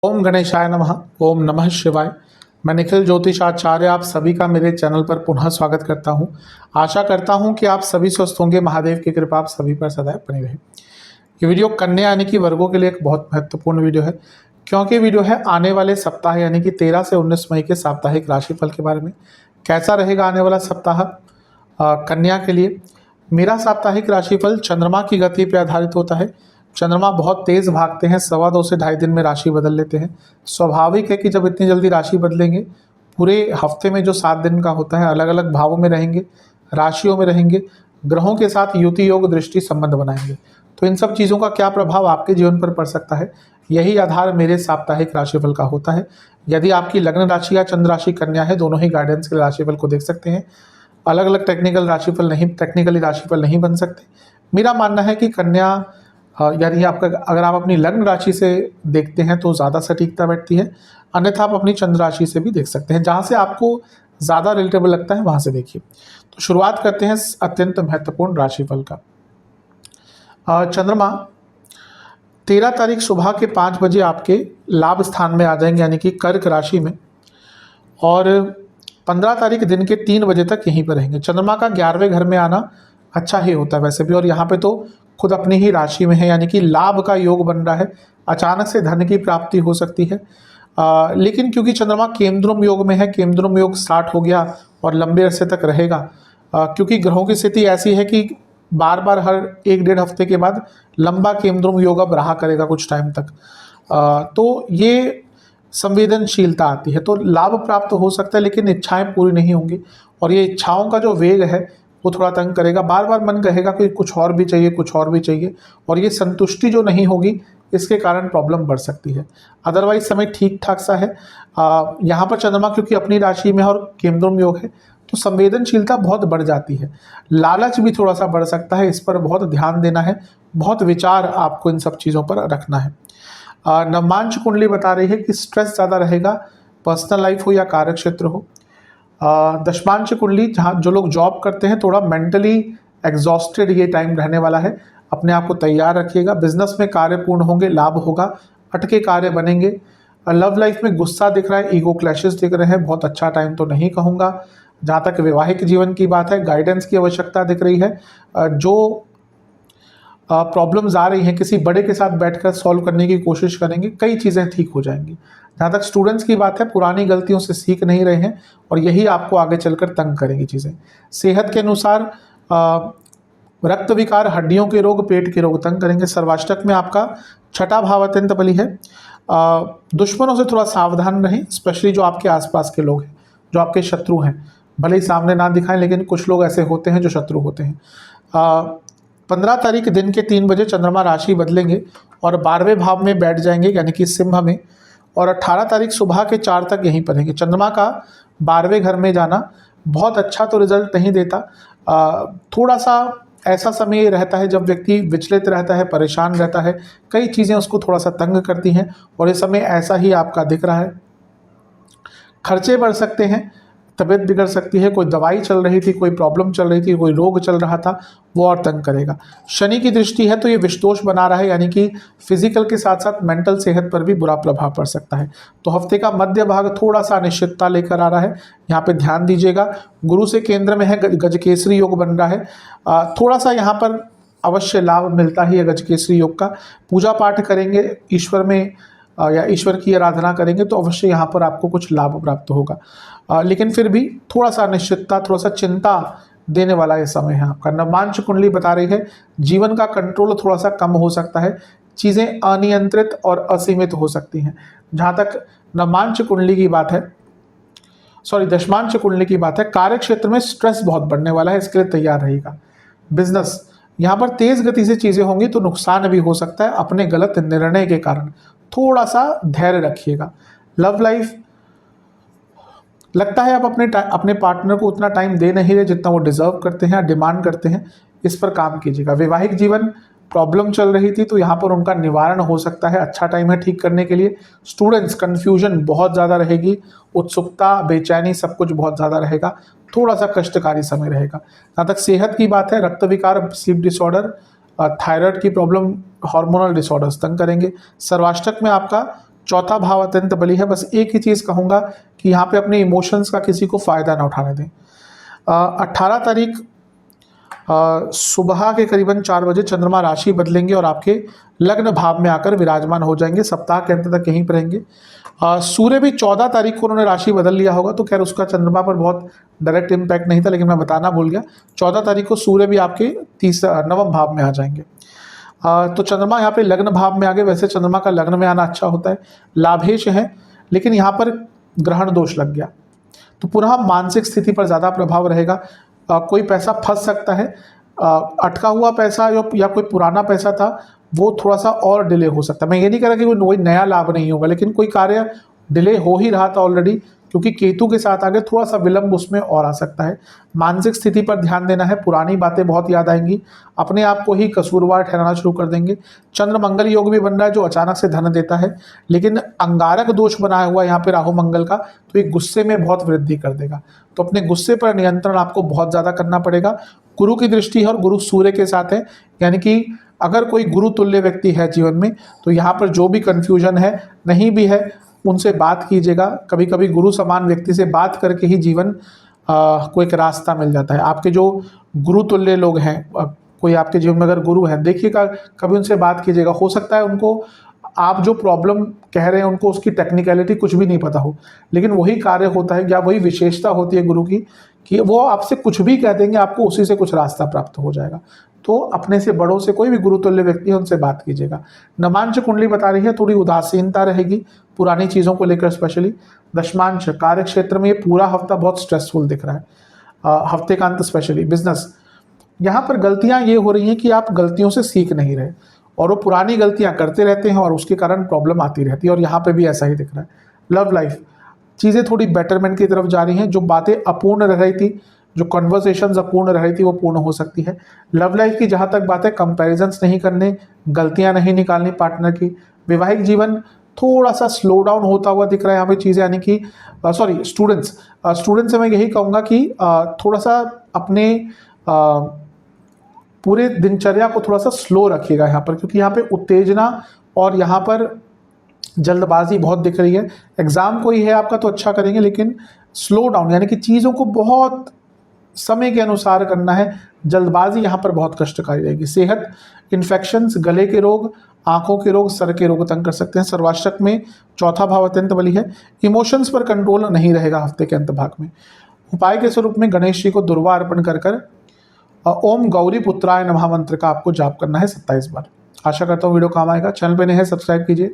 ओम गणेशाय नमः। ओम नमः शिवाय। मैं निखिल ज्योतिषाचार्य आप सभी का मेरे चैनल पर पुनः स्वागत करता हूं। आशा करता हूं कि आप सभी स्वस्थ होंगे। महादेव की कृपा आप सभी पर सदैव बनी रहे। ये वीडियो कन्या यानी कि वर्गों के लिए एक बहुत महत्वपूर्ण वीडियो है, क्योंकि वीडियो है आने वाले सप्ताह यानी कि 13 से 19 मई के साप्ताहिक राशिफल के बारे में। कैसा रहेगा आने वाला सप्ताह कन्या के लिए। मेरा साप्ताहिक राशिफल चंद्रमा की गति पर आधारित होता है। चंद्रमा बहुत तेज भागते हैं, 2.25 से 2.5 दिन में राशि बदल लेते हैं। स्वाभाविक है कि जब इतनी जल्दी राशि बदलेंगे, पूरे हफ्ते में जो 7 दिन का होता है, अलग अलग भावों में रहेंगे, राशियों में रहेंगे, ग्रहों के साथ युति योग दृष्टि संबंध बनाएंगे। तो इन सब चीज़ों का क्या प्रभाव आपके जीवन पर पड़ सकता है, यही आधार मेरे साप्ताहिक राशिफल का होता है। यदि आपकी लग्न राशि या चंद्र राशि कन्या है, दोनों ही गाइडेंस के राशिफल को देख सकते हैं। अलग अलग टेक्निकली राशिफल नहीं बन सकते। मेरा मानना है कि कन्या यानी आपका अगर आप अपनी लग्न राशि से देखते हैं तो ज़्यादा सटीकता बैठती है, अन्यथा आप अपनी चंद्र राशि से भी देख सकते हैं। जहाँ से आपको ज़्यादा रिलेटेबल लगता है वहाँ से देखिए। तो शुरुआत करते हैं अत्यंत महत्वपूर्ण राशिफल का। चंद्रमा 13 तारीख सुबह के 5 बजे आपके लाभ स्थान में आ जाएंगे यानी कि कर्क राशि में, और 15 तारीख दिन के 3 बजे तक यहीं पर रहेंगे। चंद्रमा का 11वें घर में आना अच्छा ही होता है वैसे भी, और यहाँ पे तो खुद अपनी ही राशि में है यानी कि लाभ का योग बन रहा है। अचानक से धन की प्राप्ति हो सकती है, लेकिन क्योंकि चंद्रमा केमद्रुम योग में है, केमद्रुम योग स्टार्ट हो गया और लंबे अरसे तक रहेगा। क्योंकि ग्रहों की स्थिति ऐसी है कि बार बार हर 1-1.5 हफ्ते के बाद लंबा केमद्रुम योग अब रहा करेगा कुछ टाइम तक। तो ये संवेदनशीलता आती है, तो लाभ प्राप्त हो सकता है, लेकिन इच्छाएं पूरी नहीं होंगी, और ये इच्छाओं का जो वेग है वो थोड़ा तंग करेगा। बार बार मन कहेगा कि कुछ और भी चाहिए, कुछ और भी चाहिए, और ये संतुष्टि जो नहीं होगी इसके कारण प्रॉब्लम बढ़ सकती है। अदरवाइज समय ठीक ठाक सा है। यहाँ पर चंद्रमा क्योंकि अपनी राशि में और केमद्रुम योग है, तो संवेदनशीलता बहुत बढ़ जाती है। लालच भी थोड़ा सा बढ़ सकता है, इस पर बहुत ध्यान देना है, बहुत विचार आपको इन सब चीज़ों पर रखना है। नवमांश कुंडली बता रही है कि स्ट्रेस ज़्यादा रहेगा, पर्सनल लाइफ हो या कार्य क्षेत्र हो। दशमांश कुंडली, जहाँ जो लोग जॉब करते हैं, थोड़ा मेंटली एग्जॉस्टेड ये टाइम रहने वाला है, अपने आप को तैयार रखिएगा। बिजनेस में कार्य पूर्ण होंगे, लाभ होगा, अटके कार्य बनेंगे। लव लाइफ में गुस्सा दिख रहा है, ईगो क्लैशेस दिख रहे हैं, बहुत अच्छा टाइम तो नहीं कहूँगा। जहाँ तक वैवाहिक जीवन की बात है, गाइडेंस की आवश्यकता दिख रही है। जो प्रॉब्लम्स आ रही हैं किसी बड़े के साथ बैठकर सॉल्व करने की कोशिश करेंगे, कई चीज़ें ठीक हो जाएंगी। जहाँ तक स्टूडेंट्स की बात है, पुरानी गलतियों से सीख नहीं रहे हैं, और यही आपको आगे चलकर तंग करेंगी चीज़ें। सेहत के अनुसार रक्त विकार, हड्डियों के रोग, पेट के रोग तंग करेंगे। सर्वाष्टक में आपका 6ठा भाव अत्यंत बली है। दुश्मनों से थोड़ा सावधान रहें, स्पेशली जो आपके आसपास के लोग हैं, जो आपके शत्रु हैं। भले ही सामने ना दिखाएं, लेकिन कुछ लोग ऐसे होते हैं जो शत्रु होते हैं। 15 तारीख दिन के 3 बजे चंद्रमा राशि बदलेंगे और 12वें भाव में बैठ जाएंगे यानी कि सिंह में, और 18 तारीख सुबह के 4 तक यहीं पर रहेंगे। चंद्रमा का 12वें घर में जाना बहुत अच्छा तो रिजल्ट नहीं देता। थोड़ा सा ऐसा समय रहता है जब व्यक्ति विचलित रहता है, परेशान रहता है, कई चीज़ें उसको थोड़ा सा तंग करती हैं, और ये समय ऐसा ही आपका दिख रहा है। खर्चे बढ़ सकते हैं, तबीयत बिगड़ सकती है, कोई दवाई चल रही थी, कोई प्रॉब्लम चल रही थी, कोई रोग चल रहा था, वो और तंग करेगा। शनि की दृष्टि है तो ये विषदोष बना रहा है, यानी कि फिजिकल के साथ साथ मेंटल सेहत पर भी बुरा प्रभाव पड़ सकता है। तो हफ्ते का मध्य भाग थोड़ा सा अनिश्चितता लेकर आ रहा है, यहाँ पे ध्यान दीजिएगा। गुरु से केंद्र में है, गजकेसरी योग बन रहा है। थोड़ा सा यहाँ पर अवश्य लाभ मिलता ही है गजकेसरी योग का। पूजा पाठ करेंगे, ईश्वर में या ईश्वर की आराधना करेंगे तो अवश्य यहाँ पर आपको कुछ लाभ प्राप्त होगा। लेकिन फिर भी थोड़ा सा अनिश्चितता, थोड़ा सा चिंता देने वाला ये समय है आपका। नवमांश कुंडली बता रही है जीवन का कंट्रोल थोड़ा सा कम हो सकता है, चीज़ें अनियंत्रित और असीमित हो सकती हैं। जहाँ तक नवमांश कुंडली की बात है, दशमांश कुंडली की बात है, कार्य क्षेत्र में स्ट्रेस बहुत बढ़ने वाला है, इसके लिए तैयार रहेगा। बिजनेस, यहाँ पर तेज गति से चीज़ें होंगी तो नुकसान भी हो सकता है अपने गलत निर्णय के कारण, थोड़ा सा धैर्य रखिएगा। लव लाइफ, लगता है आप अपने पार्टनर को उतना टाइम दे नहीं रहे जितना वो डिजर्व करते हैं, डिमांड करते हैं, इस पर काम कीजिएगा। वैवाहिक जीवन प्रॉब्लम चल रही थी तो यहाँ पर उनका निवारण हो सकता है, अच्छा टाइम है ठीक करने के लिए। स्टूडेंट्स, कन्फ्यूजन बहुत ज़्यादा रहेगी, उत्सुकता, बेचैनी, सब कुछ बहुत ज़्यादा रहेगा, थोड़ा सा कष्टकारी समय रहेगा। जहाँ तक सेहत की बात है, रक्त विकार, स्लीप डिसऑर्डर, थायराइड की प्रॉब्लम, हार्मोनल डिसऑर्डर्स तंग करेंगे। सर्वाष्टक में आपका चौथा भाव अत्यंत बली है। बस एक ही चीज़ कहूँगा कि यहाँ पे अपने इमोशंस का किसी को फ़ायदा ना उठाने दें। 18 तारीख सुबह के करीबन 4 बजे चंद्रमा राशि बदलेंगे और आपके लग्न भाव में आकर विराजमान हो जाएंगे। सप्ताह के अंत तक यहीं पर रहेंगे। सूर्य भी 14 तारीख को उन्होंने राशि बदल लिया होगा, तो खैर उसका चंद्रमा पर बहुत डायरेक्ट इम्पैक्ट नहीं था, लेकिन मैं बताना भूल गया। 14 तारीख को सूर्य भी आपके नवम भाव में आ जाएंगे। तो चंद्रमा यहाँ पे लग्न भाव में आ गए। वैसे चंद्रमा का लग्न में आना अच्छा होता है, लाभेश है, लेकिन यहाँ पर ग्रहण दोष लग गया तो पुनः मानसिक स्थिति पर ज़्यादा प्रभाव रहेगा। कोई पैसा फंस सकता है, अटका हुआ पैसा या कोई पुराना पैसा था वो थोड़ा सा और डिले हो सकता है। मैं ये नहीं कह रहा कि कोई नया लाभ नहीं होगा, लेकिन कोई कार्य डिले हो ही रहा था ऑलरेडी, क्योंकि केतु के साथ आगे थोड़ा सा विलंब उसमें और आ सकता है। मानसिक स्थिति पर ध्यान देना है, पुरानी बातें बहुत याद आएंगी, अपने आप को ही कसूरवार ठहराना शुरू कर देंगे। चंद्र मंगल योग भी बन रहा है जो अचानक से धन देता है, लेकिन अंगारक दोष बनाया हुआ यहाँ पे राहु मंगल का, तो एक गुस्से में बहुत वृद्धि कर देगा। तो अपने गुस्से पर नियंत्रण आपको बहुत ज़्यादा करना पड़ेगा। गुरु की दृष्टि है और गुरु सूर्य के साथ है, यानी कि अगर कोई गुरु तुल्य व्यक्ति है जीवन में, तो यहाँ पर जो भी कन्फ्यूजन है, नहीं भी है, उनसे बात कीजिएगा। कभी कभी गुरु समान व्यक्ति से बात करके ही जीवन को एक रास्ता मिल जाता है। आपके जो गुरु तुल्य लोग हैं, कोई आपके जीवन में अगर गुरु हैं, देखिएगा कभी उनसे बात कीजिएगा। हो सकता है उनको आप जो प्रॉब्लम कह रहे हैं उनको उसकी टेक्निकलिटी कुछ भी नहीं पता हो, लेकिन वही कार्य होता है या वही विशेषता होती है गुरु की कि वो आपसे कुछ भी कह देंगे, आपको उसी से कुछ रास्ता प्राप्त हो जाएगा। तो अपने से बड़ों से, कोई भी गुरुतुल्य व्यक्ति है उनसे बात कीजिएगा। नवांश कुंडली बता रही है थोड़ी उदासीनता रहेगी पुरानी चीज़ों को लेकर, स्पेशली दशमांश कार्य क्षेत्र में ये पूरा हफ्ता बहुत स्ट्रेसफुल दिख रहा है। हफ्ते का अंत स्पेशली बिजनेस, यहाँ पर गलतियाँ ये हो रही हैं कि आप गलतियों से सीख नहीं रहे और वो पुरानी गलतियाँ करते रहते हैं और उसके कारण प्रॉब्लम आती रहती है, और यहाँ पे भी ऐसा ही दिख रहा है। लव लाइफ, चीज़ें थोड़ी बेटरमेंट की तरफ जा रही हैं। जो बातें अपूर्ण रह रही थी, जो कन्वर्सेशंस अपूर्ण रह रही थी, वो पूर्ण हो सकती है। लव लाइफ की जहाँ तक बात है, कंपैरिजंस नहीं करने, गलतियाँ नहीं निकालनी पार्टनर की। वैवाहिक जीवन थोड़ा सा स्लो डाउन होता हुआ दिख रहा है यहाँ पे चीज़ें, यानी कि स्टूडेंट्स से मैं यही कहूँगा कि थोड़ा सा अपने पूरे दिनचर्या को थोड़ा सा स्लो रखिएगा यहाँ पर, क्योंकि यहाँ पे उत्तेजना और यहाँ पर जल्दबाजी बहुत दिख रही है। एग्ज़ाम कोई है आपका तो अच्छा करेंगे, लेकिन स्लो डाउन, यानी कि चीज़ों को बहुत समय के अनुसार करना है। जल्दबाजी यहाँ पर बहुत कष्टकारी रहेगी। सेहत, इन्फेक्शंस, गले के रोग, आंखों के रोग, सर के रोग तंग कर सकते हैं। सर्वाष्टक में चौथा भाव अत्यंत बली है। इमोशंस पर कंट्रोल नहीं रहेगा हफ्ते के अंत भाग में। उपाय के स्वरूप में गणेश जी को दुर्वा अर्पण कर ओम गौरी पुत्राय नमः मंत्र का आपको जाप करना है 27 बार। आशा करता हूँ वीडियो काम आएगा। चैनल पे नए हैं सब्सक्राइब कीजिए,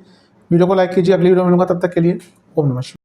वीडियो को लाइक कीजिए। अगली वीडियो में मिलूंगा, तब तक के लिए ओम नमः शिवाय।